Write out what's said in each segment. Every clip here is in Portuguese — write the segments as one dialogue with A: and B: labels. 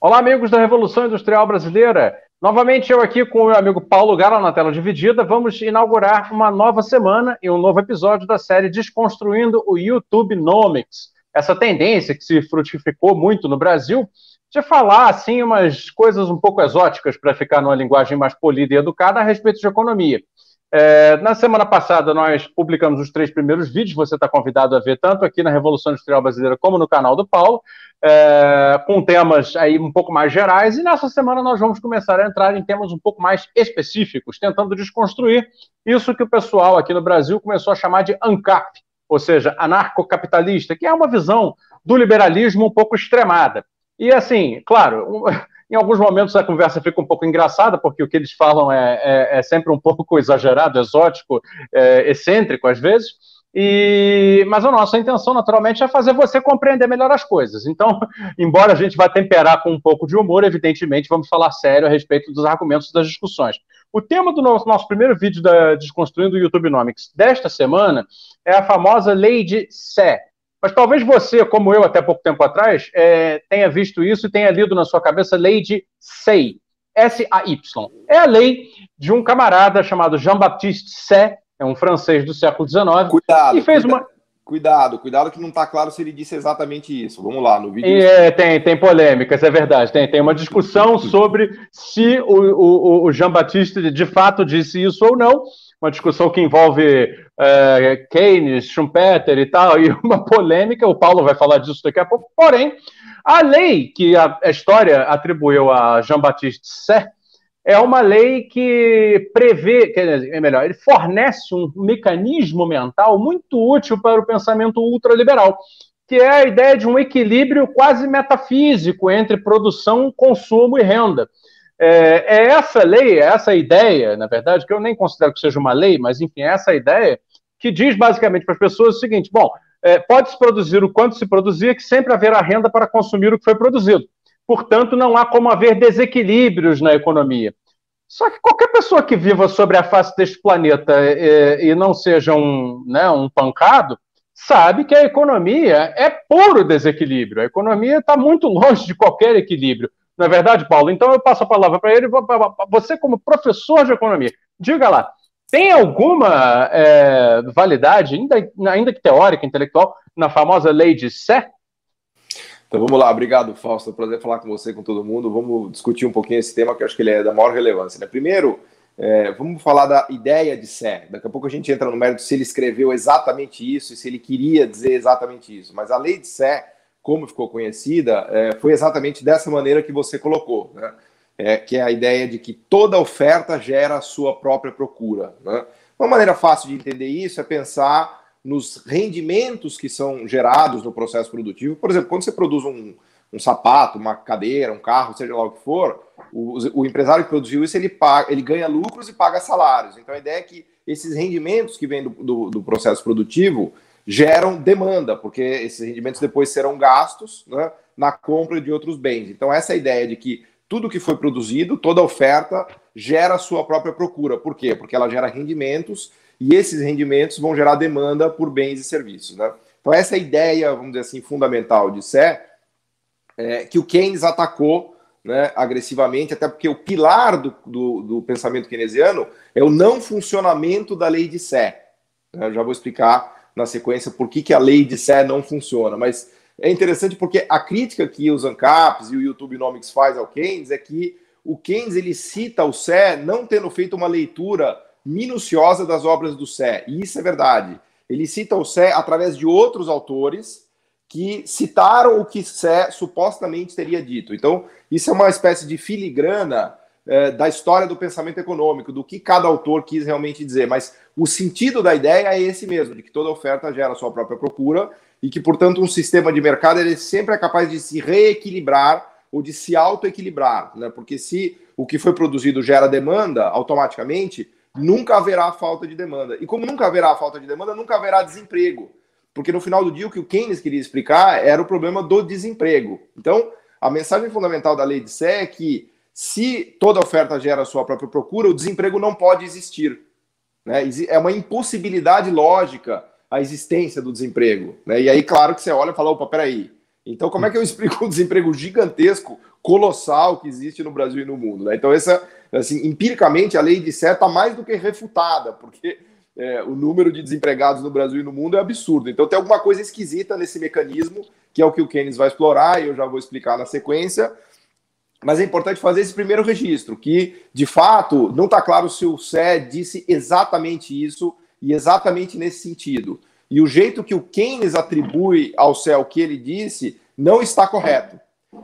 A: Olá, amigos da Revolução Industrial Brasileira. Novamente eu aqui com o meu amigo Paulo Gala na tela dividida. Vamos inaugurar uma nova semana e um novo episódio da série Desconstruindo o YouTubenomics. Essa tendência que se frutificou muito no Brasil de falar, assim, umas coisas um pouco exóticas para ficar numa linguagem mais polida e educada a respeito de economia. Na semana passada, nós publicamos os 3 primeiros vídeos, você está convidado a ver tanto aqui na Revolução Industrial Brasileira como no canal do Paulo, com temas aí um pouco mais gerais, e nessa semana nós vamos começar a entrar em temas um pouco mais específicos, tentando desconstruir isso que o pessoal aqui no Brasil começou a chamar de ANCAP, ou seja, anarcocapitalista, que é uma visão do liberalismo um pouco extremada. E assim, claro, em alguns momentos a conversa fica um pouco engraçada, porque o que eles falam é sempre um pouco exagerado, exótico, excêntrico às vezes, mas a nossa intenção, naturalmente, é fazer você compreender melhor as coisas. Então, embora a gente vá temperar com um pouco de humor, evidentemente, vamos falar sério a respeito dos argumentos das discussões. O tema do nosso primeiro vídeo da Desconstruindo o YouTubenomics desta semana é a famosa Lei de Sé. Mas talvez você, como eu até pouco tempo atrás, tenha visto isso e tenha lido na sua cabeça Lei de Say, S-A-Y. É a lei de um camarada chamado Jean-Baptiste Say, é um francês do século XIX.
B: Cuidado,
A: e fez uma...
B: cuidado que não está claro se ele disse exatamente isso. Vamos lá, no vídeo...
A: Tem polêmicas, é verdade. Tem uma discussão sobre se o Jean-Baptiste de fato disse isso ou não. Uma discussão que envolve Keynes, Schumpeter e tal, e uma polêmica, o Paulo vai falar disso daqui a pouco. Porém, a lei que a história atribuiu a Jean-Baptiste Say é uma lei que prevê, ele fornece um mecanismo mental muito útil para o pensamento ultraliberal, que é a ideia de um equilíbrio quase metafísico entre produção, consumo e renda. Essa lei, essa ideia, na verdade, que eu nem considero que seja uma lei, mas enfim, essa ideia que diz basicamente para as pessoas o seguinte: bom, pode-se produzir o quanto se produzir, que sempre haverá renda para consumir o que foi produzido. Portanto, não há como haver desequilíbrios na economia. Só que qualquer pessoa que viva sobre a face deste planeta e não seja um pancado, sabe que a economia é puro desequilíbrio. A economia está muito longe de qualquer equilíbrio. Não é verdade, Paulo? Então eu passo a palavra para ele, você como professor de economia. Diga lá, tem alguma validade, ainda que teórica, intelectual, na famosa lei de Sé?
B: Então vamos lá, obrigado, Fausto, é um prazer falar com você, com todo mundo. Vamos discutir um pouquinho esse tema, que eu acho que ele é da maior relevância, né? Primeiro, vamos falar da ideia de Sé. Daqui a pouco a gente entra no mérito se ele escreveu exatamente isso e se ele queria dizer exatamente isso. Mas a lei de Sé, como ficou conhecida, foi exatamente dessa maneira que você colocou, né? Que é a ideia de que toda oferta gera a sua própria procura, né? Uma maneira fácil de entender isso é pensar nos rendimentos que são gerados no processo produtivo. Por exemplo, quando você produz um sapato, uma cadeira, um carro, seja lá o que for, o empresário que produziu isso, ele ganha lucros e paga salários. Então a ideia é que esses rendimentos que vêm do processo produtivo geram demanda, porque esses rendimentos depois serão gastos, né, na compra de outros bens. Então essa é a ideia de que tudo que foi produzido, toda oferta, gera a sua própria procura. Por quê? Porque ela gera rendimentos e esses rendimentos vão gerar demanda por bens e serviços, né? Então essa é a ideia, vamos dizer assim, fundamental de Sé, que o Keynes atacou, né, agressivamente, até porque o pilar do pensamento keynesiano é o não funcionamento da lei de Sé. Eu já vou explicar na sequência por que a lei de Sé não funciona, mas é interessante porque a crítica que os ANCAPs e o YouTubenomics faz ao Keynes é que o Keynes ele cita o Sé não tendo feito uma leitura minuciosa das obras do Sé, e isso é verdade. Ele cita o Sé através de outros autores que citaram o que Sé supostamente teria dito. Então, isso é uma espécie de filigrana da história do pensamento econômico, do que cada autor quis realmente dizer, mas o sentido da ideia é esse mesmo, de que toda oferta gera a sua própria procura e que, portanto, um sistema de mercado ele sempre é capaz de se reequilibrar ou de se autoequilibrar, né? Porque se o que foi produzido gera demanda, automaticamente nunca haverá falta de demanda. E como nunca haverá falta de demanda, nunca haverá desemprego. Porque no final do dia o que o Keynes queria explicar era o problema do desemprego. Então, a mensagem fundamental da lei de Sé é que se toda oferta gera a sua própria procura, o desemprego não pode existir, né? É uma impossibilidade lógica a existência do desemprego, né? E aí, claro que você olha e fala, opa, peraí, então como é que eu explico um desemprego gigantesco colossal que existe no Brasil e no mundo, né? Então, assim, empiricamente, a lei de Sé está mais do que refutada, porque o número de desempregados no Brasil e no mundo é absurdo. Então, tem alguma coisa esquisita nesse mecanismo, que é o que o Keynes vai explorar, e eu já vou explicar na sequência. Mas é importante fazer esse primeiro registro, que, de fato, não está claro se o Sé disse exatamente isso e exatamente nesse sentido. E o jeito que o Keynes atribui ao Sé o que ele disse não está correto.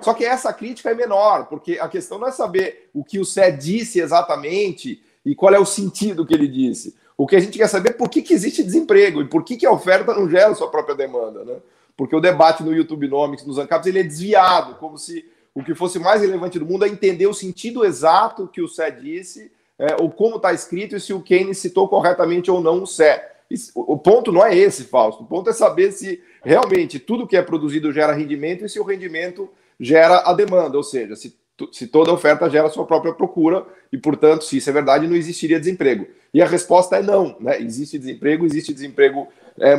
B: Só que essa crítica é menor, porque a questão não é saber o que o Sé disse exatamente e qual é o sentido que ele disse. O que a gente quer saber é por que existe desemprego e por que a oferta não gera sua própria demanda, né? Porque o debate no YouTubenomics, nos ANCAPs, ele é desviado, como se o que fosse mais relevante do mundo é entender o sentido exato que o Sé disse, ou como está escrito, e se o Keynes citou corretamente ou não o Sé. O ponto não é esse, Fausto. O ponto é saber se realmente tudo que é produzido gera rendimento e se o rendimento gera a demanda, ou seja, se toda oferta gera a sua própria procura e, portanto, se isso é verdade, não existiria desemprego. E a resposta é não, né? Existe desemprego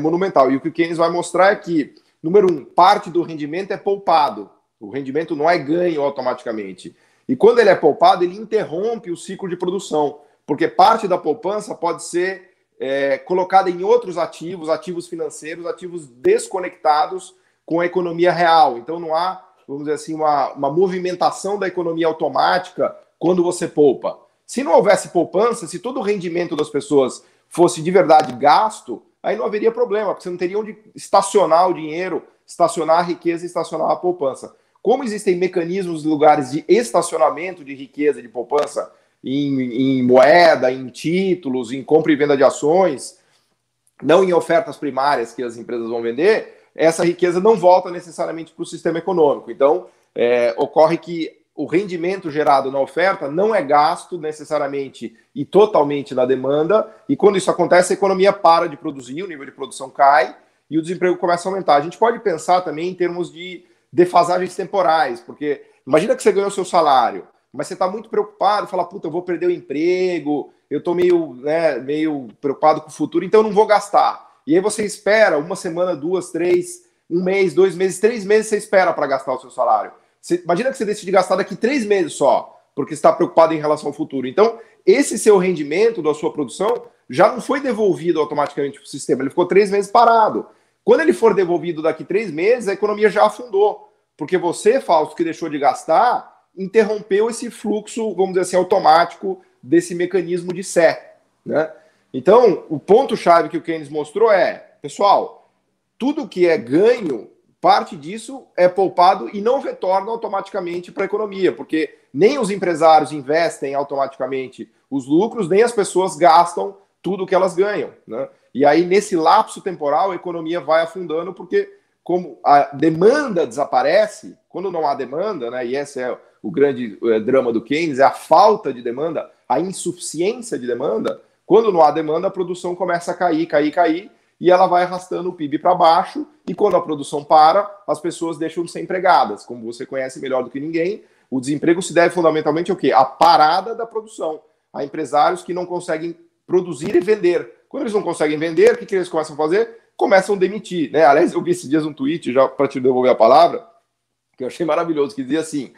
B: monumental. E o que o Keynes vai mostrar é que, número um, parte do rendimento é poupado. O rendimento não é ganho automaticamente. E quando ele é poupado, ele interrompe o ciclo de produção, porque parte da poupança pode ser colocada em outros ativos financeiros, ativos desconectados com a economia real. Então não há, vamos dizer assim, uma movimentação da economia automática quando você poupa. Se não houvesse poupança, se todo o rendimento das pessoas fosse de verdade gasto, aí não haveria problema, porque você não teria onde estacionar o dinheiro, estacionar a riqueza e estacionar a poupança. Como existem mecanismos, lugares de estacionamento de riqueza, de poupança, em moeda, em títulos, em compra e venda de ações, não em ofertas primárias que as empresas vão vender, essa riqueza não volta necessariamente para o sistema econômico. Então, ocorre que o rendimento gerado na oferta não é gasto necessariamente e totalmente na demanda, e quando isso acontece, a economia para de produzir, o nível de produção cai e o desemprego começa a aumentar. A gente pode pensar também em termos de defasagens temporais, porque imagina que você ganhou o seu salário, mas você está muito preocupado, fala, puta, eu vou perder o emprego, eu estou meio preocupado com o futuro, então eu não vou gastar. E aí você espera uma semana, 2, 3, 1 mês, 2 meses, 3 meses você espera para gastar o seu salário. Imagina que você decide gastar daqui 3 meses só, porque está preocupado em relação ao futuro. Então, esse seu rendimento da sua produção já não foi devolvido automaticamente para o sistema, ele ficou 3 meses parado. Quando ele for devolvido daqui 3 meses, a economia já afundou. Porque você, Fausto, que deixou de gastar, interrompeu esse fluxo, vamos dizer assim, automático desse mecanismo de Sé, né? Então, o ponto-chave que o Keynes mostrou pessoal, tudo que é ganho, parte disso é poupado e não retorna automaticamente para a economia, porque nem os empresários investem automaticamente os lucros, nem as pessoas gastam tudo que elas ganham, né? E aí, nesse lapso temporal, a economia vai afundando, porque como a demanda desaparece, quando não há demanda, né, e esse é o grande drama do Keynes, é a falta de demanda, a insuficiência de demanda, quando não há demanda, a produção começa a cair, e ela vai arrastando o PIB para baixo, e quando a produção para, as pessoas deixam de ser empregadas. Como você conhece melhor do que ninguém, o desemprego se deve fundamentalmente ao quê? A parada da produção. Há empresários que não conseguem produzir e vender. Quando eles não conseguem vender, o que eles começam a fazer? Começam a demitir, né? Aliás, eu vi esses dias um tweet, já para te devolver a palavra, que eu achei maravilhoso, que dizia assim,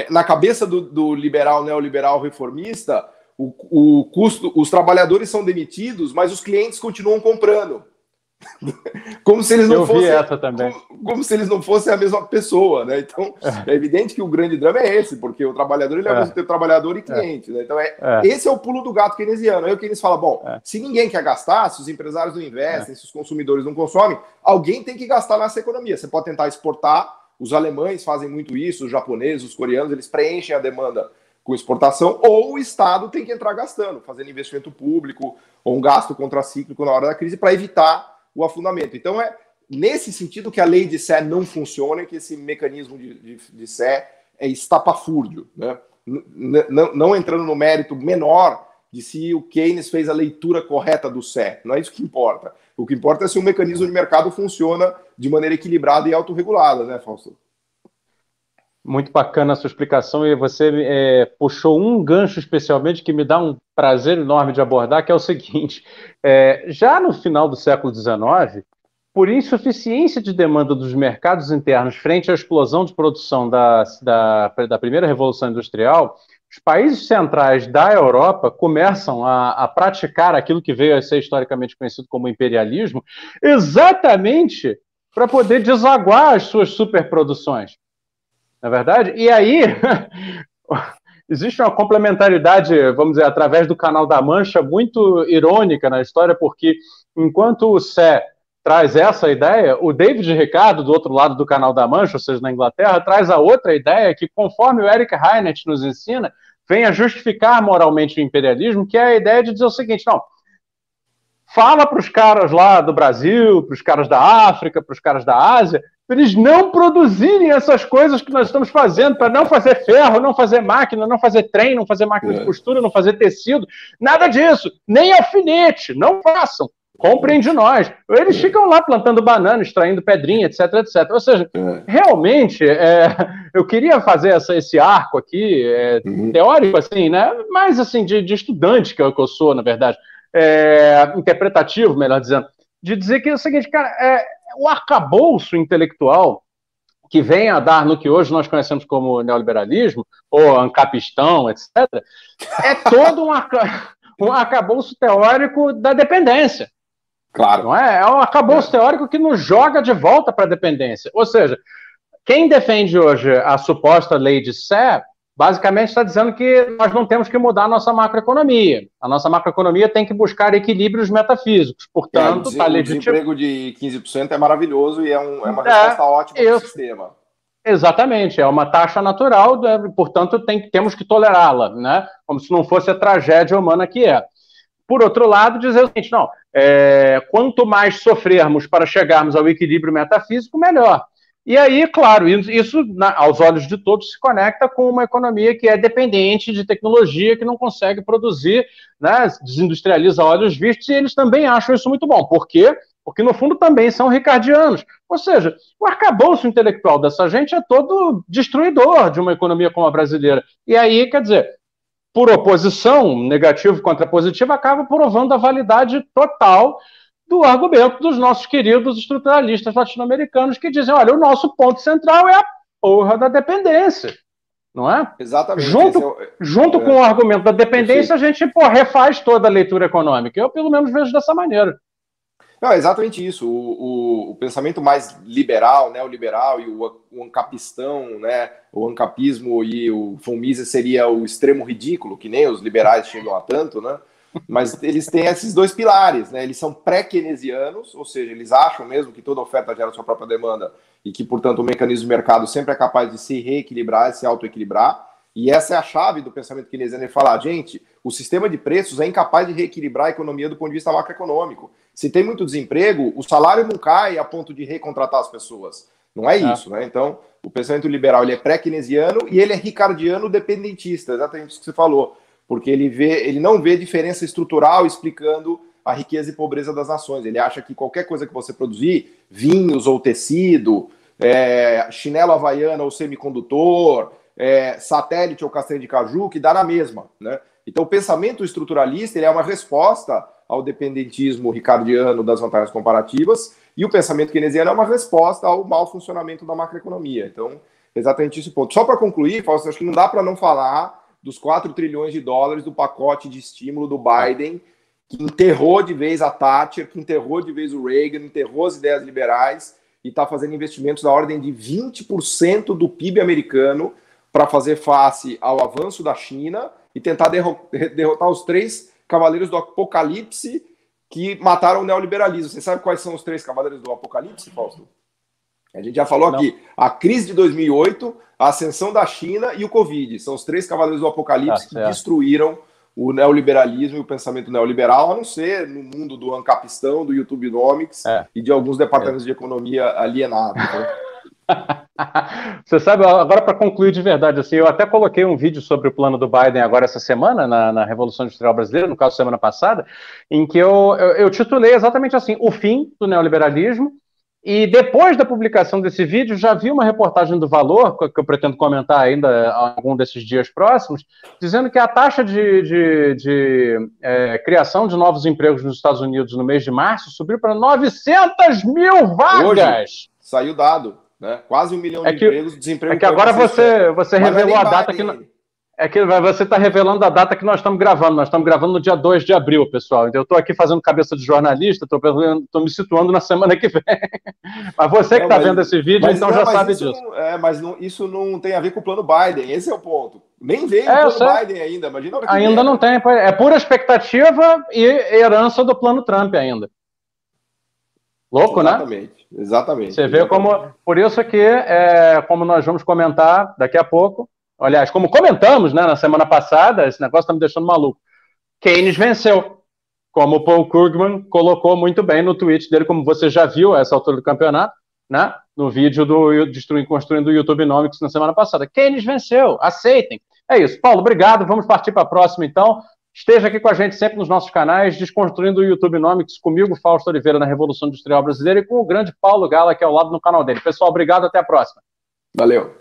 B: na cabeça do liberal, neoliberal reformista, o custo, os trabalhadores são demitidos, mas os clientes continuam comprando. Como se eles não fossem,
A: essa também.
B: Como se eles não fossem a mesma pessoa, né? Então, é evidente que o grande drama é esse, porque o trabalhador ele é ao mesmo tempo trabalhador e cliente, né? Então, esse é o pulo do gato keynesiano. Aí o Keynes fala, bom, se ninguém quer gastar, se os empresários não investem, se os consumidores não consomem, alguém tem que gastar nessa economia. Você pode tentar exportar, os alemães fazem muito isso, os japoneses, os coreanos, eles preenchem a demanda com exportação, ou o Estado tem que entrar gastando, fazendo investimento público ou um gasto contracíclico na hora da crise para evitar o afundamento. Então é nesse sentido que a lei de Sé não funciona, que esse mecanismo de Sé é estapafúrdio, né? Não entrando no mérito menor de se o Keynes fez a leitura correta do Sé, não é isso que importa. O que importa é se o mecanismo de mercado funciona de maneira equilibrada e autorregulada, né, Fausto?
A: Muito bacana a sua explicação, e você puxou um gancho especialmente que me dá um prazer enorme de abordar, que é o seguinte, já no final do século XIX, por insuficiência de demanda dos mercados internos frente à explosão de produção da primeira Revolução Industrial, os países centrais da Europa começam a praticar aquilo que veio a ser historicamente conhecido como imperialismo, exatamente para poder desaguar as suas superproduções. Não é verdade? E aí, existe uma complementaridade, vamos dizer, através do Canal da Mancha, muito irônica na história, porque enquanto o Sé traz essa ideia, o David Ricardo, do outro lado do Canal da Mancha, ou seja, na Inglaterra, traz a outra ideia que, conforme o Eric Heinert nos ensina, vem a justificar moralmente o imperialismo, que é a ideia de dizer o seguinte, não, fala para os caras lá do Brasil, para os caras da África, para os caras da Ásia, para eles não produzirem essas coisas que nós estamos fazendo, para não fazer ferro, não fazer máquina, não fazer trem, não fazer máquina de costura, não fazer tecido, nada disso, nem alfinete, não façam. Comprem de nós. Eles ficam lá plantando banana, extraindo pedrinha, etc, etc. Ou seja, realmente, eu queria fazer esse arco aqui, teórico, assim, né? Mais assim, de estudante que eu sou, na verdade, interpretativo, melhor dizendo, de dizer que é o seguinte, cara, o arcabouço intelectual que vem a dar no que hoje nós conhecemos como neoliberalismo, ou ancapistão, etc., é todo um arcabouço teórico da dependência.
B: Claro.
A: Não é? É um arcabouço teórico que nos joga de volta para a dependência. Ou seja, quem defende hoje a suposta lei de Sé, basicamente está dizendo que nós não temos que mudar a nossa macroeconomia. A nossa macroeconomia tem que buscar equilíbrios metafísicos. Portanto,
B: o desemprego de 15% é maravilhoso e é uma resposta ótima do sistema.
A: Exatamente, é uma taxa natural, portanto, temos que tolerá-la, né? Como se não fosse a tragédia humana que é. Por outro lado, dizer o seguinte, não, quanto mais sofrermos para chegarmos ao equilíbrio metafísico, melhor. E aí, claro, isso, aos olhos de todos, se conecta com uma economia que é dependente de tecnologia, que não consegue produzir, né, desindustrializa a olhos vistos, e eles também acham isso muito bom. Por quê? Porque, no fundo, também são ricardianos. Ou seja, o arcabouço intelectual dessa gente é todo destruidor de uma economia como a brasileira. E aí, quer dizer, por oposição, negativo contra positivo, acaba provando a validade total do argumento dos nossos queridos estruturalistas latino-americanos que dizem, olha, o nosso ponto central é a porra da dependência, não é?
B: Exatamente.
A: Junto com o argumento da dependência, a gente refaz toda a leitura econômica. Eu, pelo menos, vejo dessa maneira.
B: Não, é exatamente isso. O pensamento mais liberal, neoliberal, e o ancapistão, né, o ancapismo e o von Mises seria o extremo ridículo, que nem os liberais chegam a tanto, né? Mas eles têm esses dois pilares, né? Eles são pré-keynesianos, ou seja, eles acham mesmo que toda oferta gera sua própria demanda e que, portanto, o mecanismo do mercado sempre é capaz de se reequilibrar, se autoequilibrar. E essa é a chave do pensamento keynesiano, ele fala, gente, o sistema de preços é incapaz de reequilibrar a economia do ponto de vista macroeconômico. Se tem muito desemprego, o salário não cai a ponto de recontratar as pessoas. Não é isso, né? Então, o pensamento liberal ele é pré-keynesiano e ele é ricardiano dependentista, exatamente isso que você falou. Porque ele não vê diferença estrutural explicando a riqueza e pobreza das nações. Ele acha que qualquer coisa que você produzir, vinhos ou tecido, chinelo havaiana ou semicondutor, satélite ou castanha de caju, que dá na mesma, né? Então, o pensamento estruturalista ele é uma resposta ao dependentismo ricardiano das vantagens comparativas e o pensamento keynesiano é uma resposta ao mau funcionamento da macroeconomia. Então, exatamente esse ponto. Só para concluir, Fausto, acho que não dá para não falar dos 4 trilhões de dólares do pacote de estímulo do Biden, que enterrou de vez a Thatcher, que enterrou de vez o Reagan, enterrou as ideias liberais e está fazendo investimentos da ordem de 20% do PIB americano para fazer face ao avanço da China e tentar derrotar os 3 cavaleiros do apocalipse que mataram o neoliberalismo. Você sabe quais são os 3 cavaleiros do apocalipse, Fausto? A gente já falou aqui, a crise de 2008, a ascensão da China e o Covid. São os 3 cavaleiros do apocalipse que destruíram o neoliberalismo e o pensamento neoliberal, a não ser no mundo do ancapistão, do YouTubenomics e de alguns departamentos de economia alienados. Né?
A: Você sabe, agora para concluir de verdade, assim, eu até coloquei um vídeo sobre o plano do Biden agora essa semana, na Revolução Industrial Brasileira, no caso semana passada, em que eu titulei exatamente assim, o fim do neoliberalismo E depois da publicação desse vídeo, já vi uma reportagem do Valor, que eu pretendo comentar ainda algum desses dias próximos, dizendo que a taxa de criação de novos empregos nos Estados Unidos no mês de março subiu para 900 mil vagas.
B: Hoje saiu dado, né? Quase 1 milhão de empregos, desemprego.
A: É que agora você revelou a data que... É que você está revelando a data que nós estamos gravando. Nós estamos gravando no dia 2 de abril, pessoal. Então, eu estou aqui fazendo cabeça de jornalista, estou me situando na semana que vem. Mas você que está vendo esse vídeo, então já sabe disso.
B: Isso não tem a ver com o plano Biden. Esse é o ponto. Nem veio o plano Biden ainda. Imagina a hora que
A: ainda não tem. É pura expectativa e herança do plano Trump ainda. Louco,
B: exatamente,
A: né?
B: Exatamente.
A: Você vê como... Por isso que, como nós vamos comentar daqui a pouco, aliás, como comentamos, né, na semana passada, esse negócio está me deixando maluco. Keynes venceu, como o Paul Krugman colocou muito bem no tweet dele, como você já viu a essa altura do campeonato, né, no vídeo do Construindo o YouTubenomics na semana passada. Keynes venceu, aceitem. É isso. Paulo, obrigado. Vamos partir para a próxima, então. Esteja aqui com a gente sempre nos nossos canais, Desconstruindo o YouTubenomics, comigo, Fausto Oliveira, na Revolução Industrial Brasileira, e com o grande Paulo Gala, que é ao lado no canal dele. Pessoal, obrigado. Até a próxima.
B: Valeu.